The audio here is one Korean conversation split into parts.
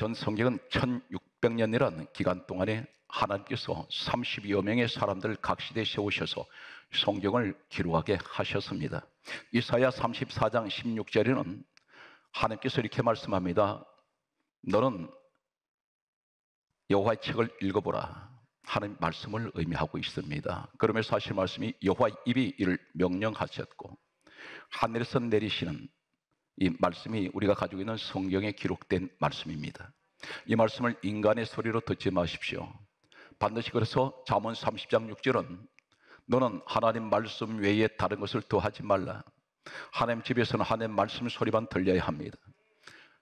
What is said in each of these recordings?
전 성경은 1600년이라는 기간 동안에 하나님께서 30여 명의 사람들을 각 시대에 세우셔서 성경을 기록하게 하셨습니다. 이사야 34장 16절에는 하나님께서 이렇게 말씀합니다. 너는 여호와의 책을 읽어보라. 하나님 말씀을 의미하고 있습니다. 그러면서 하실 말씀이 여호와의 입이 이를 명령하셨고 하늘에서 내리시는 이 말씀이 우리가 가지고 있는 성경에 기록된 말씀입니다. 이 말씀을 인간의 소리로 듣지 마십시오. 반드시 그래서 잠언 30장 6절은 너는 하나님 말씀 외에 다른 것을 더하지 말라. 하나님 집에서는 하나님 말씀 소리만 들려야 합니다.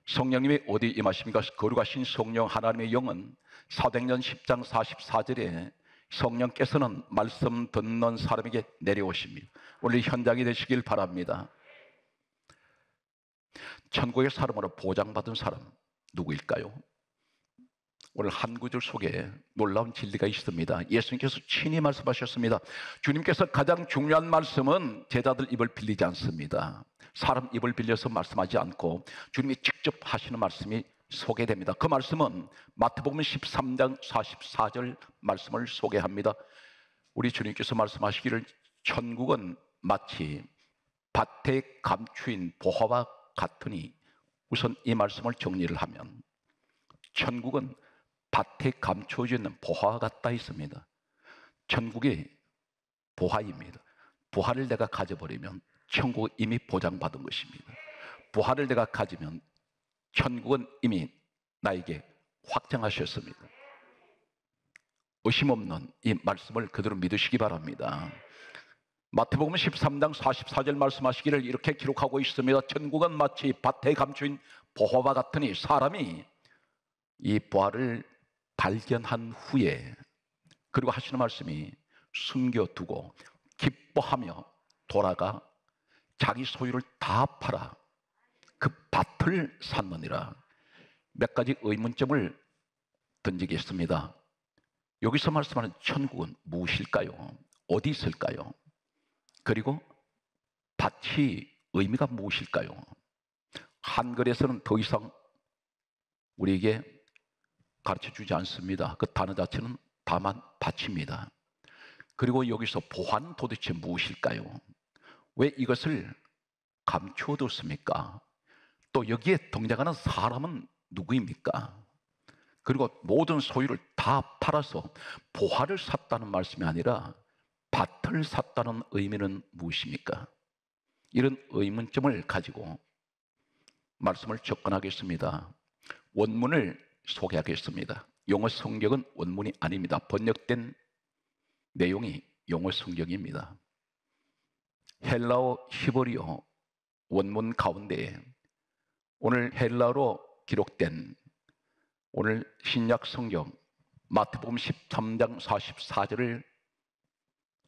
성령님이 어디 임하십니까? 거룩하신 성령 하나님의 영은 사도행전 10장 44절에 성령께서는 말씀 듣는 사람에게 내려오십니다. 오늘 현장이 되시길 바랍니다. 천국의 사람으로 보장받은 사람 누구일까요? 오늘 한 구절 속에 놀라운 진리가 있습니다. 예수님께서 친히 말씀하셨습니다. 주님께서 가장 중요한 말씀은 제자들 입을 빌리지 않습니다. 사람 입을 빌려서 말씀하지 않고 주님이 직접 하시는 말씀이 소개됩니다. 그 말씀은 마태복음 13장 44절 말씀을 소개합니다. 우리 주님께서 말씀하시기를 천국은 마치 밭에 감추인 보화와 같으니, 우선 이 말씀을 정리를 하면 천국은 밭에 감춰져 있는 보화와 같다 있습니다. 천국이 보화입니다. 보화를 내가 가져버리면 천국은 이미 보장받은 것입니다. 보화를 내가 가지면 천국은 이미 나에게 확정하셨습니다. 의심 없는 이 말씀을 그대로 믿으시기 바랍니다. 마태복음 13장 44절 말씀하시기를 이렇게 기록하고 있습니다. 천국은 마치 밭에 감추인 보화와 같으니 사람이 이 보화를 발견한 후에, 그리고 하시는 말씀이 숨겨두고 기뻐하며 돌아가 자기 소유를 다 팔아 그 밭을 샀느니라. 몇 가지 의문점을 던지겠습니다. 여기서 말씀하는 천국은 무엇일까요? 어디 있을까요? 그리고 밭이 의미가 무엇일까요? 한글에서는 더 이상 우리에게 가르쳐주지 않습니다. 그 단어 자체는 다만 밭입니다. 그리고 여기서 보화는 도대체 무엇일까요? 왜 이것을 감추어뒀습니까? 또 여기에 등장하는 사람은 누구입니까? 그리고 모든 소유를 다 팔아서 보화를 샀다는 말씀이 아니라 밭을 샀다는 의미는 무엇입니까? 이런 의문점을 가지고 말씀을 접근하겠습니다. 원문을 소개하겠습니다. 영어 성경은 원문이 아닙니다. 번역된 내용이 영어 성경입니다. 헬라어, 히브리어 원문 가운데 오늘 헬라어로 기록된 오늘 신약 성경 마태복음 13장 44절을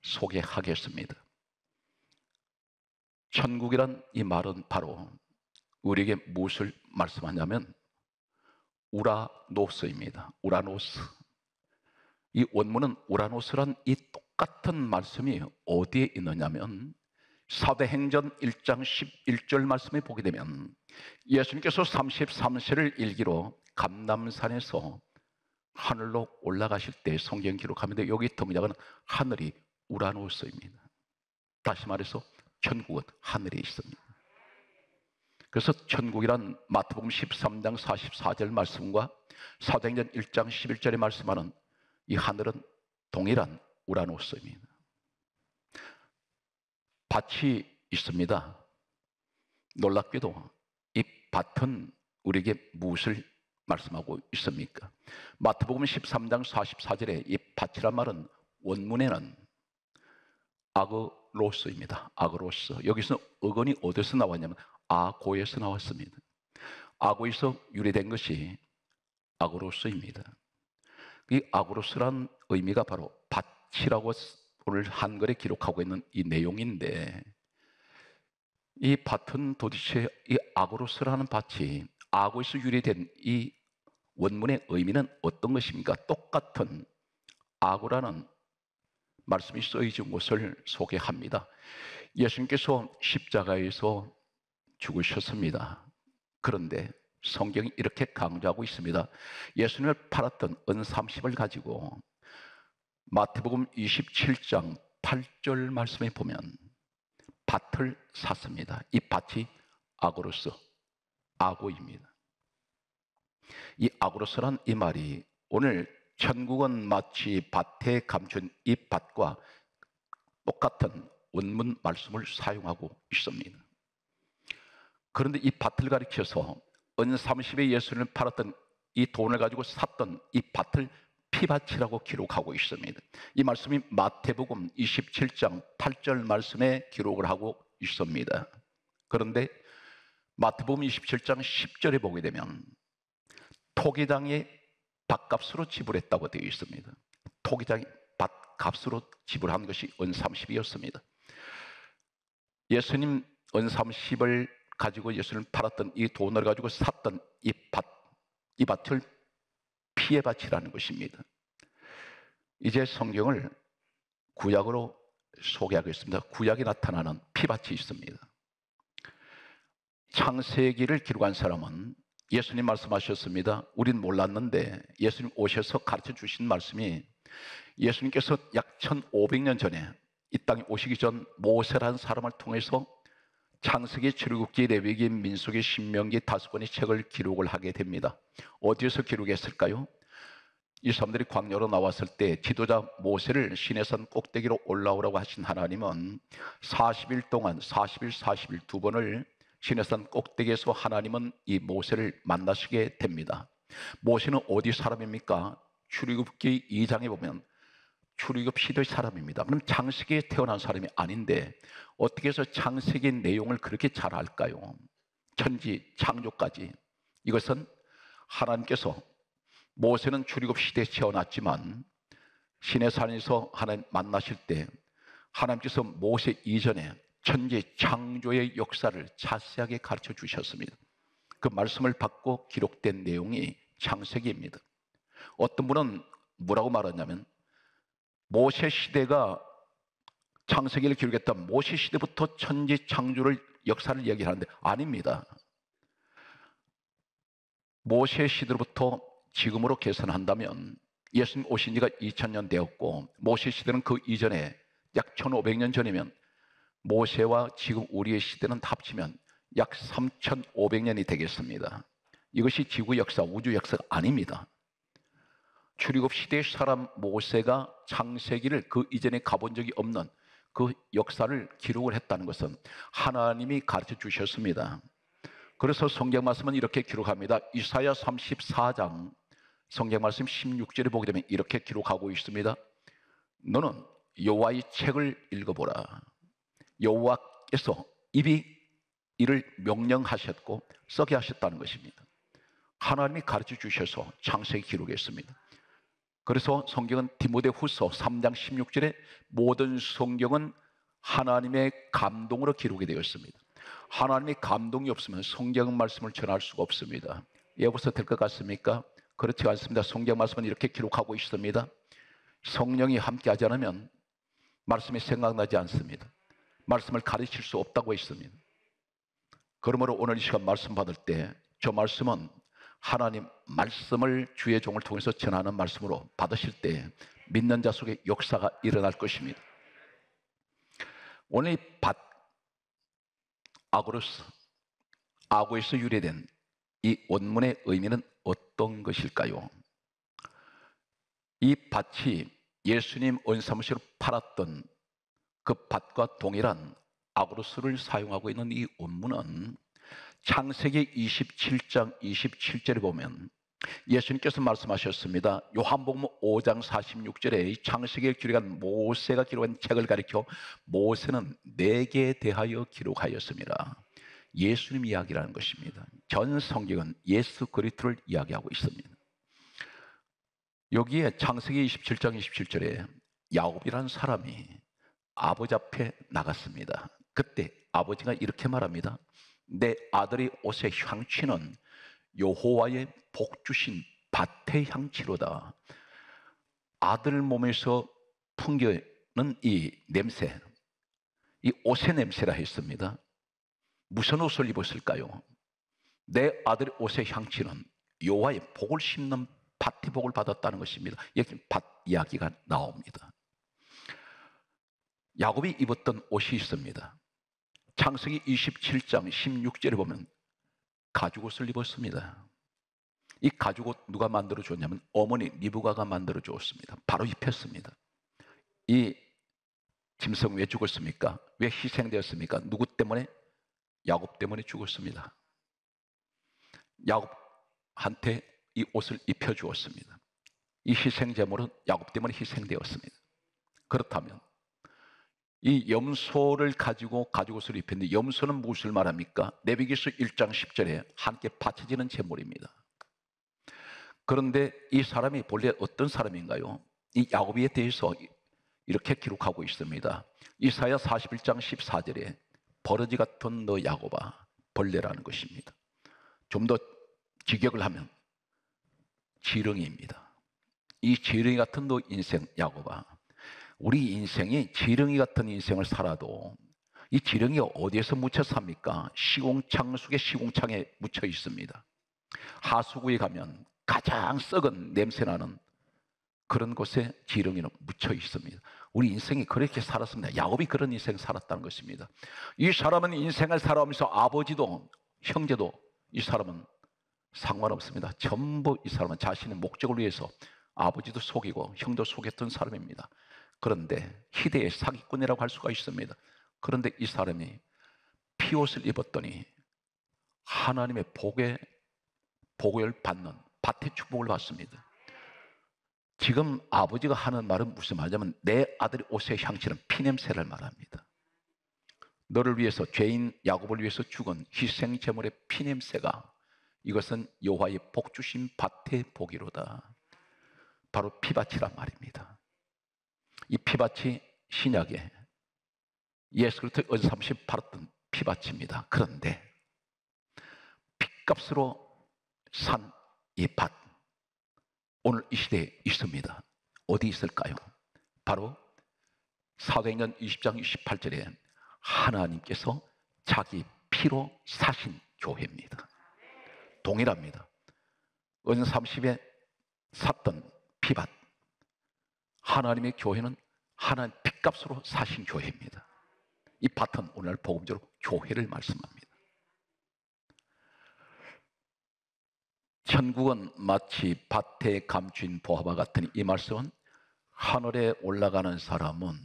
소개하겠습니다. 천국이란 이 말은 바로 우리에게 무엇을 말씀하냐면 우라노스입니다. 우라노스. 이 원문은 우라노스란 이 똑같은 말씀이 어디에 있느냐면 사도행전 1장 11절 말씀에 보게 되면 예수님께서 33세를 일기로 감람산에서 하늘로 올라가실 때 성경 기록하는데 여기 등장하는 하늘이 우라노스입니다. 다시 말해서 천국은 하늘에 있습니다. 그래서 천국이란 마태복음 13장 44절 말씀과 사도행전 1장 11절에 말씀하는 이 하늘은 동일한 우라노스입니다. 밭이 있습니다. 놀랍게도 이 밭은 우리에게 무엇을 말씀하고 있습니까? 마태복음 13장 44절에 이 밭이란 말은 원문에는 아그로스입니다. 아그로스. 여기서 어근이 어디서 나왔냐면 아고에서 나왔습니다. 아고에서 유래된 것이 아그로스입니다. 이 아그로스란 의미가 바로 밭이라고 오늘 한글에 기록하고 있는 이 내용인데, 이 밭은 도대체 이 아그로스라는 밭이 아고에서 유래된 이 원문의 의미는 어떤 것입니까? 똑같은 아고라는 말씀이 쓰여진 것을 소개합니다. 예수님께서 십자가에서 죽으셨습니다. 그런데 성경이 이렇게 강조하고 있습니다. 예수님을 팔았던 은 30을 가지고 마태복음 27장 8절 말씀에 보면 밭을 샀습니다. 이 밭이 아고로스, 아고입니다. 이 아고로스란 이 말이 오늘 천국은 마치 밭에 감춘 이 밭과 똑같은 원문 말씀을 사용하고 있습니다. 그런데 이 밭을 가리켜서 은 30에 예수님을 팔았던 이 돈을 가지고 샀던 이 밭을 피밭이라고 기록하고 있습니다. 이 말씀이 마태복음 27장 8절 말씀에 기록을 하고 있습니다. 그런데 마태복음 27장 10절에 보게 되면 토기장이 밭값으로 지불했다고 되어 있습니다. 토기장이 밭값으로 지불한 것이 은 30이었습니다. 예수님 은 30을 가지고 예수님을 팔았던 이 돈을 가지고 샀던 이 밭을 피의 밭이라는 것입니다. 이제 성경을 구약으로 소개하겠습니다. 구약에 나타나는 피밭이 있습니다. 창세기를 기록한 사람은 예수님 말씀하셨습니다. 우린 몰랐는데 예수님 오셔서 가르쳐 주신 말씀이 예수님께서 약 1500년 전에 이 땅에 오시기 전 모세라는 사람을 통해서 창세기, 출애굽기, 레위기, 민수기, 신명기 5권의 책을 기록을 하게 됩니다. 어디에서 기록했을까요? 이 사람들이 광야로 나왔을 때 지도자 모세를 시내산 꼭대기로 올라오라고 하신 하나님은 40일 동안 40일 40일 두 번을 시내산 꼭대기에서 하나님은 이 모세를 만나시게 됩니다. 모세는 어디 사람입니까? 출애굽기 2장에 보면 출애굽 시대 사람입니다. 그럼 창세기에 태어난 사람이 아닌데 어떻게 해서 창세기 내용을 그렇게 잘 알까요? 천지 창조까지. 이것은 하나님께서 모세는 출애굽 시대에 태어났지만 시내산에서 하나님 만나실 때 하나님께서 모세 이전에 천지 창조의 역사를 자세하게 가르쳐 주셨습니다. 그 말씀을 받고 기록된 내용이 창세기입니다. 어떤 분은 뭐라고 말하냐면 모세 시대가 창세기를 기록했다. 모세 시대부터 천지 창조를 역사를 얘기하는데 아닙니다. 모세 시대로부터 지금으로 계산한다면 예수님 오신 지가 2000년 되었고 모세 시대는 그 이전에 약 1500년 전이면 모세와 지금 우리의 시대는 합치면 약 3500년이 되겠습니다. 이것이 지구 역사, 우주 역사가 아닙니다. 출애굽 시대의 사람 모세가 창세기를 그 이전에 가본 적이 없는 그 역사를 기록을 했다는 것은 하나님이 가르쳐 주셨습니다. 그래서 성경 말씀은 이렇게 기록합니다. 이사야 34장 성경 말씀 16절에 보게 되면 이렇게 기록하고 있습니다. 너는 여호와의 책을 읽어보라. 여호와께서 입이 이를 명령하셨고 쓰게 하셨다는 것입니다. 하나님이 가르쳐 주셔서 창세기 기록했습니다. 그래서 성경은 디모데후서 3장 16절에 모든 성경은 하나님의 감동으로 기록이 되었습니다. 하나님의 감동이 없으면 성경 말씀을 전할 수가 없습니다. 여기서 될 것 같습니까? 그렇지 않습니다. 성경 말씀은 이렇게 기록하고 있습니다. 성령이 함께하지 않으면 말씀이 생각나지 않습니다. 말씀을 가르칠 수 없다고 했습니다. 그러므로 오늘 이 시간 말씀 받을 때 저 말씀은 하나님 말씀을 주의 종을 통해서 전하는 말씀으로 받으실 때 믿는 자 속에 역사가 일어날 것입니다. 오늘 이 밭, 아고로스, 아고에서 유래된 이 원문의 의미는 어떤 것일까요? 이 밭이 예수님 은사무시로 팔았던 그 밭과 동일한 아고로스를 사용하고 있는 이 원문은 창세기 27장 27절에 보면 예수님께서 말씀하셨습니다. 요한복음 5장 46절에 창세기를 기록한 모세가 기록한 책을 가리켜 모세는 내게 대하여 기록하였습니다. 예수님 이야기라는 것입니다. 전 성경은 예수 그리스도를 이야기하고 있습니다. 여기에 창세기 27장 27절에 야곱이라는 사람이 아버지 앞에 나갔습니다. 그때 아버지가 이렇게 말합니다. 내 아들이 옷의 향취는 여호와의 복 주신 밭의 향취로다. 아들 몸에서 풍기는 이 냄새, 이 옷의 냄새라 했습니다. 무슨 옷을 입었을까요? 내 아들의 옷의 향취는 여호와의 복을 심는 밭의 복을 받았다는 것입니다. 여기 밭 이야기가 나옵니다. 야곱이 입었던 옷이 있습니다. 창세기 27장 16절에 보면 가죽옷을 입었습니다. 이 가죽옷 누가 만들어 줬냐면 어머니 리브가가 만들어 줬습니다. 바로 입혔습니다. 이 짐승 왜 죽었습니까? 왜 희생되었습니까? 누구 때문에? 야곱 때문에 죽었습니다. 야곱한테 이 옷을 입혀 주었습니다. 이 희생제물은 야곱 때문에 희생되었습니다. 그렇다면 이 염소를 가지고 가죽옷을 입혔는데 염소는 무엇을 말합니까? 레위기서 1장 10절에 함께 바쳐지는 제물입니다. 그런데 이 사람이 본래 어떤 사람인가요? 이 야곱에 대해서 이렇게 기록하고 있습니다. 이사야 41장 14절에 버러지 같은 너 야곱아 벌레라는 것입니다. 좀 더 직역을 하면 지렁이입니다. 이 지렁이 같은 너 인생 야곱아, 우리 인생이 지렁이 같은 인생을 살아도 이 지렁이가 어디에서 묻혀 삽니까? 시궁창 속에 시궁창에 묻혀 있습니다. 하수구에 가면 가장 썩은 냄새나는 그런 곳에 지렁이는 묻혀 있습니다. 우리 인생이 그렇게 살았습니다. 야곱이 그런 인생 살았다는 것입니다. 이 사람은 인생을 살아오면서 아버지도 형제도 이 사람은 상관없습니다. 전부 이 사람은 자신의 목적을 위해서 아버지도 속이고 형도 속였던 사람입니다. 그런데 희대의 사기꾼이라고 할 수가 있습니다. 그런데 이 사람이 피옷을 입었더니 하나님의 복을 받는 밭의 축복을 받습니다. 지금 아버지가 하는 말은 무슨 말이냐면 내 아들의 옷의 향취는 피냄새를 말합니다. 너를 위해서 죄인 야곱을 위해서 죽은 희생제물의 피냄새가 이것은 여호와의 복 주신 밭의 복이로다. 바로 피밭이란 말입니다. 이 피밭이 신약에 예수 그리스도의 은삼시 팔았던 피밭입니다. 그런데 핏값으로 산 이 밭 오늘 이 시대에 있습니다. 어디 있을까요? 바로 사도행전 20장 28절에 하나님께서 자기 피로 사신 교회입니다. 동일합니다. 은30에 샀던 피밭, 하나님의 교회는 하나님 핏값으로 사신 교회입니다. 이 밭은 오늘 복음적으로 교회를 말씀합니다. 천국은 마치 밭에 감춘 보화와 같으니 이 말씀은 하늘에 올라가는 사람은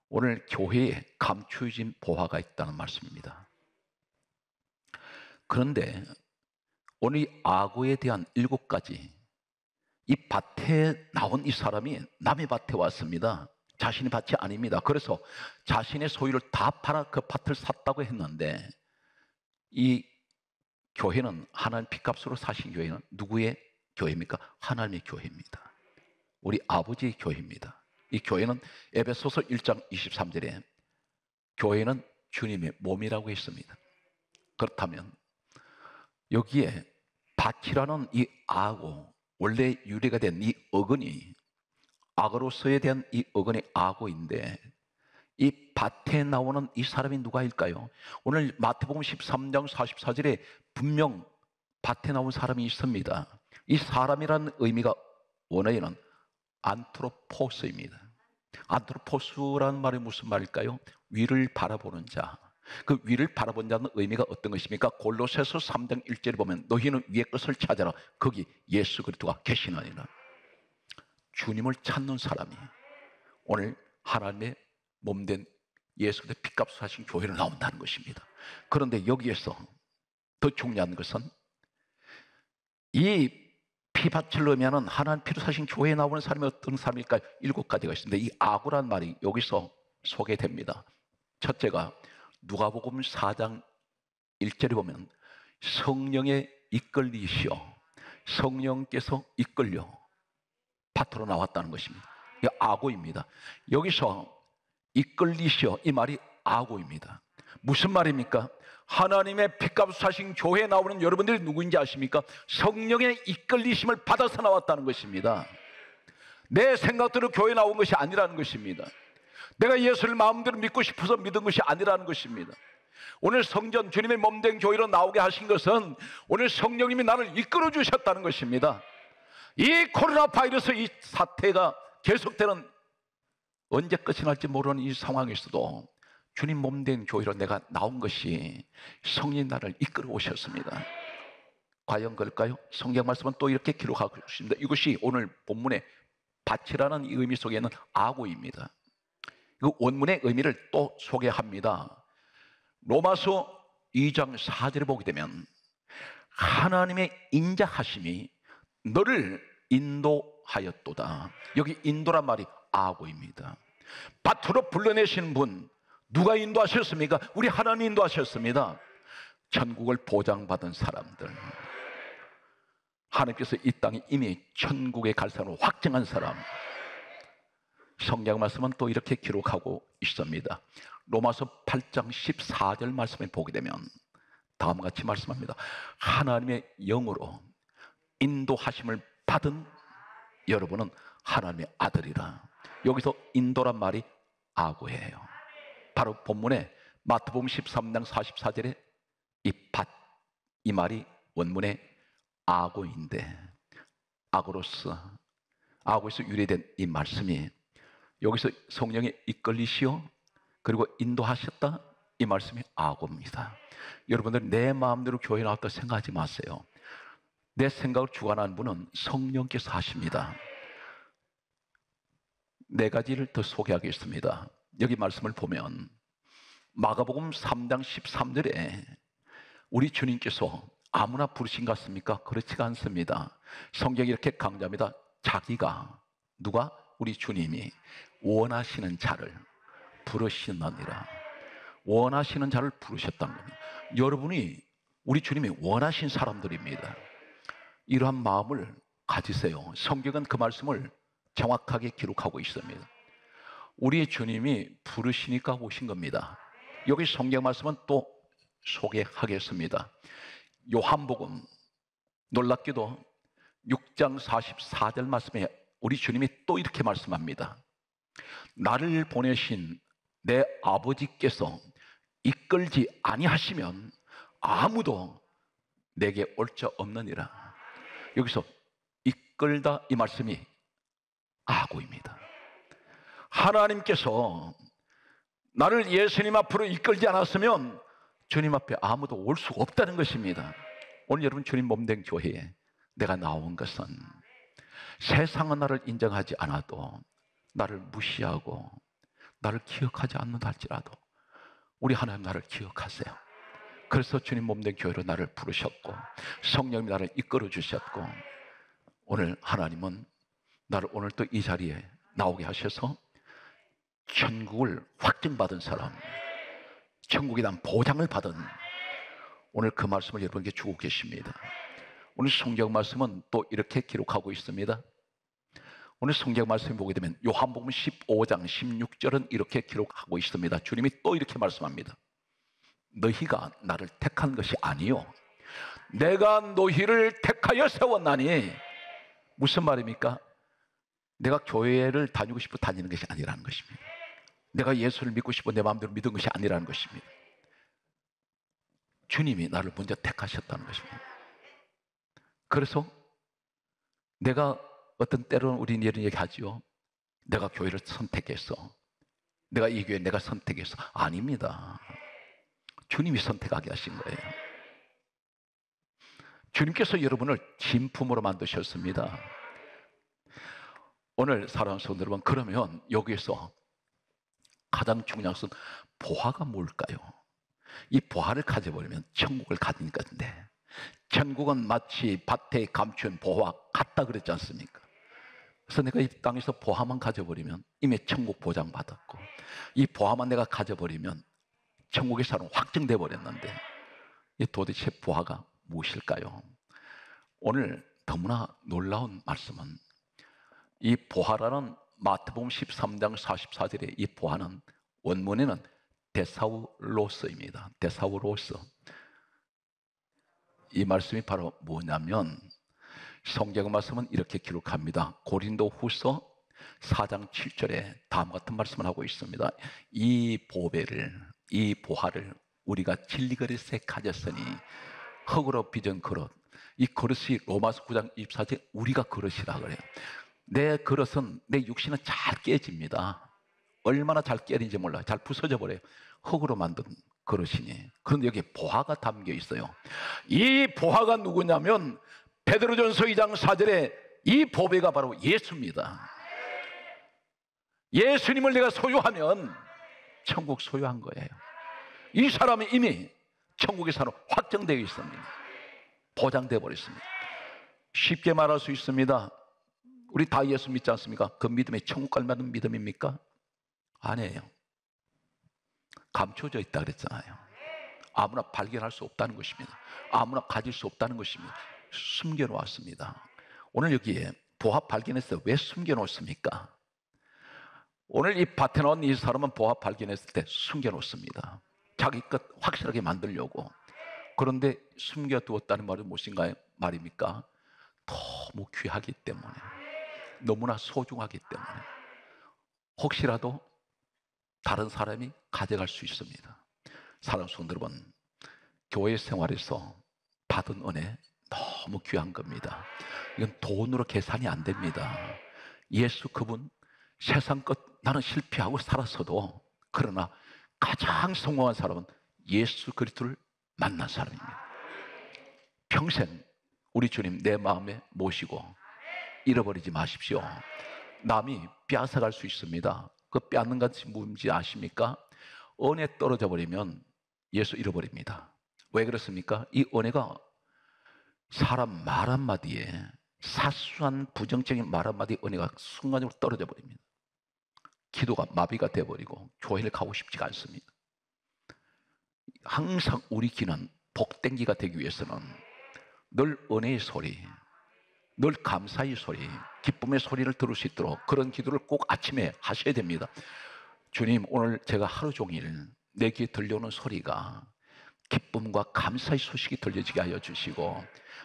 오늘 교회에 감추어진 보화가 있다는 말씀입니다. 그런데 오늘 이 악어에 대한 7가지 이 밭에 나온 이 사람이 남의 밭에 왔습니다. 자신의 밭이 아닙니다. 그래서 자신의 소유를 다 팔아 그 밭을 샀다고 했는데 이 교회는 하나님 핏값으로 사신 교회는 누구의 교회입니까? 하나님의 교회입니다. 우리 아버지의 교회입니다. 이 교회는 에베소서 1장 23절에 교회는 주님의 몸이라고 했습니다. 그렇다면 여기에 밭이라는 이 악어, 원래 유래가 된 이 어근이 악어로서에 대한 이 어근이 악어인데 이 밭에 나오는 이 사람이 누가일까요? 오늘 마태복음 13장 44절에 분명 밭에 나온 사람이 있습니다. 이 사람이라는 의미가 원어에는 안트로포스입니다. 안트로포스라는 말이 무슨 말일까요? 위를 바라보는 자. 그 위를 바라본 자는 의미가 어떤 것입니까? 골로새서 3장 1절에 보면 너희는 위의 것을 찾아라. 거기 예수 그리스도가 계시나니라. 주님을 찾는 사람이 오늘 하나님의 몸된 예수 그리스도의 핏값을 하신 교회로 나온다는 것입니다. 그런데 여기에서 더 중요한 것은 이 피밭을 넣으면 하나님 피로 사신 교회에 나오는 사람이 어떤 사람일까요? 7가지가 있습니다. 이 악어란 말이 여기서 소개됩니다. 첫째가 누가복음 4장 1절에 보면 성령에 이끌리시어 성령께서 이끌려 밭으로 나왔다는 것입니다. 이 악어입니다. 여기서 이끌리시어 이 말이 악어입니다. 무슨 말입니까? 하나님의 핏값을 사신 교회에 나오는 여러분들이 누구인지 아십니까? 성령의 이끌리심을 받아서 나왔다는 것입니다. 내 생각대로 교회에 나온 것이 아니라는 것입니다. 내가 예수를 마음대로 믿고 싶어서 믿은 것이 아니라는 것입니다. 오늘 성전 주님의 몸된 교회로 나오게 하신 것은 오늘 성령님이 나를 이끌어 주셨다는 것입니다. 이 코로나 바이러스 이 사태가 계속되는, 언제 끝이 날지 모르는 이 상황에서도 주님 몸된 교회로 내가 나온 것이 성령이 나를 이끌어 오셨습니다. 과연 그럴까요? 성경 말씀은 또 이렇게 기록하고 있습니다. 이것이 오늘 본문의 밭이라는 이 의미 속에는 아고입니다. 그 원문의 의미를 또 소개합니다. 로마서 2장 4절에 보게 되면 하나님의 인자하심이 너를 인도하였도다. 여기 인도란 말이 아고입니다. 밭으로 불러내신 분 누가 인도하셨습니까? 우리 하나님 인도하셨습니다. 천국을 보장받은 사람들, 하나님께서 이 땅에 이미 천국에 갈 사람으로 확정한 사람, 성경 말씀은 또 이렇게 기록하고 있습니다. 로마서 8장 14절 말씀에 보게 되면 다음과 같이 말씀합니다. 하나님의 영으로 인도하심을 받은 여러분은 하나님의 아들이라. 여기서 인도란 말이 아고예요. 바로 본문에 마태복음 13장 44절에 이 밭, 이 말이 원문의 아고인데, 아고로서 유래된 이 말씀이 여기서 성령에 이끌리시오 그리고 인도하셨다, 이 말씀이 아고입니다. 여러분들 내 마음대로 교회 나왔다 생각하지 마세요. 내 생각을 주관하는 분은 성령께서 하십니다. 네 가지를 더 소개하겠습니다. 여기 말씀을 보면 마가복음 3장 13절에 우리 주님께서 아무나 부르신 것 같습니까? 그렇지가 않습니다. 성경이 이렇게 강조합니다. 자기가, 누가? 우리 주님이 원하시는 자를 부르시느니라. 원하시는 자를 부르셨다는 겁니다. 여러분이 우리 주님이 원하신 사람들입니다. 이러한 마음을 가지세요. 성경은 그 말씀을 정확하게 기록하고 있습니다. 우리 주님이 부르시니까 오신 겁니다. 여기 성경 말씀은 또 소개하겠습니다. 요한복음, 놀랍게도 6장 44절 말씀에 우리 주님이 또 이렇게 말씀합니다. 나를 보내신 내 아버지께서 이끌지 아니하시면 아무도 내게 올 자 없느니라. 여기서 이끌다, 이 말씀이 아고입니다. 하나님께서 나를 예수님 앞으로 이끌지 않았으면 주님 앞에 아무도 올 수가 없다는 것입니다. 오늘 여러분 주님 몸된 교회에 내가 나온 것은 세상은 나를 인정하지 않아도, 나를 무시하고 나를 기억하지 않는다 할지라도 우리 하나님 나를 기억하세요. 그래서 주님 몸된 교회로 나를 부르셨고 성령이 나를 이끌어 주셨고, 오늘 하나님은 나를 오늘 또 이 자리에 나오게 하셔서 천국을 확증받은 사람, 천국에 대한 보장을 받은, 오늘 그 말씀을 여러분께 주고 계십니다. 오늘 성경 말씀은 또 이렇게 기록하고 있습니다. 오늘 성경 말씀을 보게 되면 요한복음 15장 16절은 이렇게 기록하고 있습니다. 주님이 또 이렇게 말씀합니다. 너희가 나를 택한 것이 아니요 내가 너희를 택하여 세웠나니. 무슨 말입니까? 내가 교회를 다니고 싶어 다니는 것이 아니라는 것입니다. 내가 예수를 믿고 싶어 내 마음대로 믿은 것이 아니라는 것입니다. 주님이 나를 먼저 택하셨다는 것입니다. 그래서 내가 어떤 때로는 우리는 이런 얘기 하지요. 내가 교회를 선택했어. 내가 이 교회 내가 선택했어. 아닙니다. 주님이 선택하게 하신 거예요. 주님께서 여러분을 진품으로 만드셨습니다. 오늘 사랑하는 성도 여러분, 그러면 여기에서 가장 중요한 것은 보화가 뭘까요? 이 보화를 가져버리면 천국을 가진 건데, 천국은 마치 밭에 감춘 보화 같다 그랬지 않습니까? 그래서 내가 이 땅에서 보화만 가져버리면 이미 천국 보장받았고, 이 보화만 내가 가져버리면 천국의 사람 확정돼 버렸는데, 이 도대체 보화가 무엇일까요? 오늘 너무나 놀라운 말씀은 이 보화라는 마태복음 13장 44절의 이 보화는 원문에는 데사우로스입니다. 데사우로스. 이 말씀이 바로 뭐냐면 성경 말씀은 이렇게 기록합니다. 고린도 후서 4장 7절에 다음 같은 말씀을 하고 있습니다. 이 보배를, 이 보화를 우리가 진리 그릇에 가졌으니 흙으로 빚은 그릇. 이 그릇이 로마서 9장 24절 우리가 그릇이라 그래요. 내 그릇은, 내 육신은 잘 깨집니다. 얼마나 잘 깨는지 몰라요. 잘 부서져 버려요. 흙으로 만든 그릇이니. 그런데 여기에 보화가 담겨 있어요. 이 보화가 누구냐면 베드로전서 2장 4절에 이 보배가 바로 예수입니다. 예수님을 내가 소유하면 천국 소유한 거예요. 이 사람이 이미 천국의 사람 확정되어 있습니다. 보장되어 버렸습니다. 쉽게 말할 수 있습니다. 우리 다 예수 믿지 않습니까? 그 믿음이 천국 갈 만한 믿음입니까? 아니에요. 감춰져 있다 그랬잖아요. 아무나 발견할 수 없다는 것입니다. 아무나 가질 수 없다는 것입니다. 숨겨놓았습니다. 오늘 여기에 보화 발견했어요. 왜 숨겨놓습니까? 오늘 이 밭에 나온 이 사람은 보화 발견했을 때 숨겨놓습니다. 자기 것 확실하게 만들려고. 그런데 숨겨두었다는 말은 무엇인가요? 말입니까? 너무 귀하기 때문에, 너무나 소중하기 때문에 혹시라도 다른 사람이 가져갈 수 있습니다. 사랑하는 성도 여러분, 교회 생활에서 받은 은혜 너무 귀한 겁니다. 이건 돈으로 계산이 안 됩니다. 예수 그분 세상 것 나는 실패하고 살았어도, 그러나 가장 성공한 사람은 예수 그리스도를 만난 사람입니다. 평생 우리 주님 내 마음에 모시고 잃어버리지 마십시오. 남이 빼앗아갈 수 있습니다. 그 빼앗는 것이 뭔지 아십니까? 은혜 떨어져 버리면 예수 잃어버립니다. 왜 그렇습니까? 이 은혜가 사람 말 한마디에, 사소한 부정적인 말 한마디 은혜가 순간적으로 떨어져 버립니다. 기도가 마비가 되어버리고 교회를 가고 싶지가 않습니다. 항상 우리 귀는 복댕기가 되기 위해서는 늘 은혜의 소리, 늘 감사의 소리, 기쁨의 소리를 들을 수 있도록 그런 기도를 꼭 아침에 하셔야 됩니다. 주님, 오늘 제가 하루 종일 내 귀에 들려오는 소리가 기쁨과 감사의 소식이 들려지게 하여 주시고,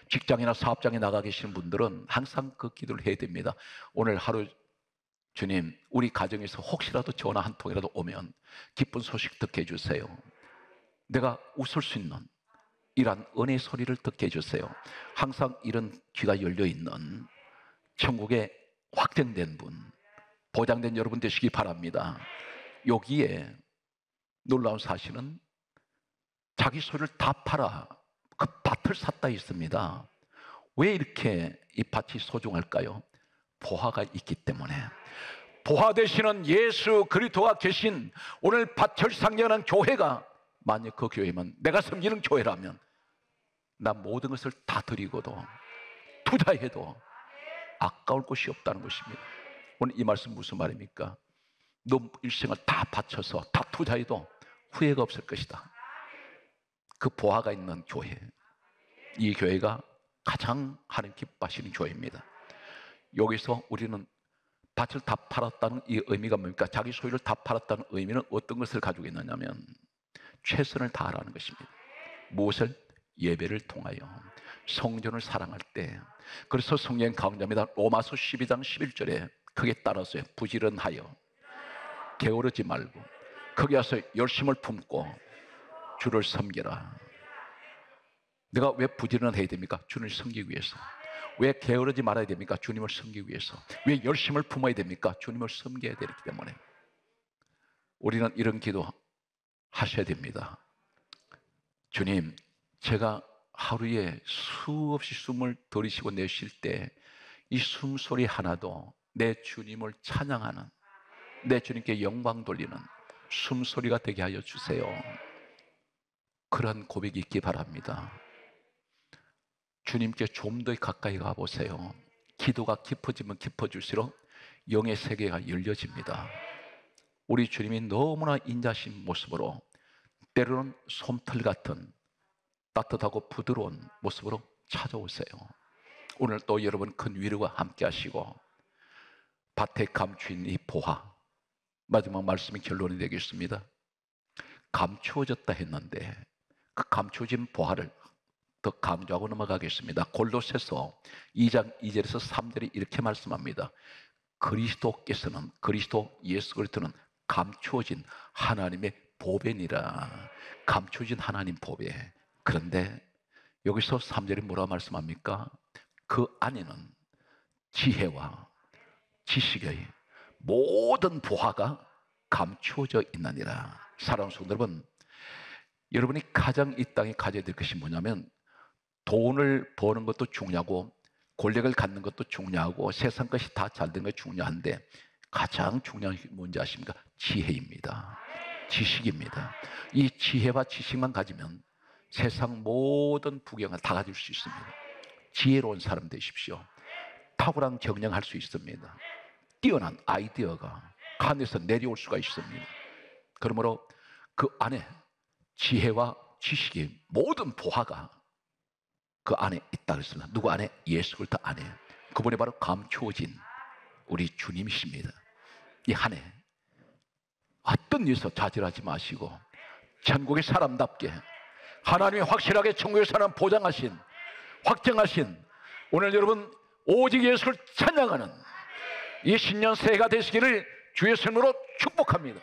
직장이나 사업장에 나가 계시는 분들은 항상 그 기도를 해야 됩니다. 오늘 하루 주님, 우리 가정에서 혹시라도 전화 한 통이라도 오면 기쁜 소식 듣게 해주세요. 내가 웃을 수 있는 이러한 은혜의 소리를 듣게 해주세요. 항상 이런 귀가 열려있는 천국에 확정된 분, 보장된 여러분 되시기 바랍니다. 여기에 놀라운 사실은 자기 소유를 다 팔아 그 밭을 샀다 있습니다. 왜 이렇게 이 밭이 소중할까요? 보화가 있기 때문에. 보화 되시는 예수 그리스도가 계신 오늘 밭을 상징하는 교회가, 만약 그 교회만 내가 섬기는 교회라면 나 모든 것을 다 드리고도 투자해도 아까울 것이 없다는 것입니다. 오늘 이 말씀 무슨 말입니까? 너 일생을 다 바쳐서 다 투자해도 후회가 없을 것이다. 그 보화가 있는 교회, 이 교회가 가장 하나님 기뻐하시는 교회입니다. 여기서 우리는 밭을 다 팔았다는 이 의미가 뭡니까? 자기 소유를 다 팔았다는 의미는 어떤 것을 가지고 있느냐면 최선을 다하라는 것입니다. 무엇을? 예배를 통하여 성전을 사랑할 때. 그래서 성경 강조합니다. 로마서 12장 11절에 크게 따라서요, 부지런하여 게으르지 말고 거기 와서 열심을 품고 주를 섬기라. 내가 왜 부지런해야 됩니까? 주님을 섬기기 위해서. 왜 게으르지 말아야 됩니까? 주님을 섬기기 위해서. 왜 열심을 품어야 됩니까? 주님을 섬겨야 되기 때문에. 우리는 이런 기도 하셔야 됩니다. 주님, 제가 하루에 수없이 숨을 들이쉬고 내쉴 때 이 숨소리 하나도 내 주님을 찬양하는, 내 주님께 영광 돌리는 숨소리가 되게 하여 주세요. 그런 고백이 있기 바랍니다. 주님께 좀 더 가까이 가보세요. 기도가 깊어지면 깊어질수록 영의 세계가 열려집니다. 우리 주님이 너무나 인자하신 모습으로, 때로는 솜털 같은 따뜻하고 부드러운 모습으로 찾아오세요. 오늘 또 여러분 큰 위로가 함께 하시고, 밭에 감추인 이 보화, 마지막 말씀이 결론이 되겠습니다. 감추어졌다 했는데 그 감추어진 보화를 더 강조하고 넘어가겠습니다. 골로새서 2장 2절에서 3절이 이렇게 말씀합니다. 그리스도께서는, 그리스도 예수 그리스도는 감추어진 하나님의 보배니라. 감춰진 하나님 보배. 그런데 여기서 3절에 뭐라 말씀합니까? 그 안에는 지혜와 지식의 모든 보화가 감추어져 있느니라. 사랑하는 성도 여러분, 여러분이 가장 이 땅에 가져야 될 것이 뭐냐면, 돈을 버는 것도 중요하고 권력을 갖는 것도 중요하고 세상 것이 다 잘 된 것이 중요한데, 가장 중요한 게 뭔지 아십니까? 지혜입니다. 지식입니다. 이 지혜와 지식만 가지면 세상 모든 부경을 다 가질 수 있습니다. 지혜로운 사람 되십시오. 탁월한 경영할 수 있습니다. 뛰어난 아이디어가 하늘에서 내려올 수가 있습니다. 그러므로 그 안에 지혜와 지식의 모든 보화가 그 안에 있다 그랬습니다. 누구 안에? 예수 그리스도 안에. 그분이 바로 감추어진 우리 주님이십니다. 이 한 해 어떤 일에서 좌절하지 마시고 천국의 사람답게 하나님이 확실하게 천국의 사람 보장하신, 확정하신 오늘 여러분 오직 예수를 찬양하는 이 신년 새해가 되시기를 주의 손으로 축복합니다.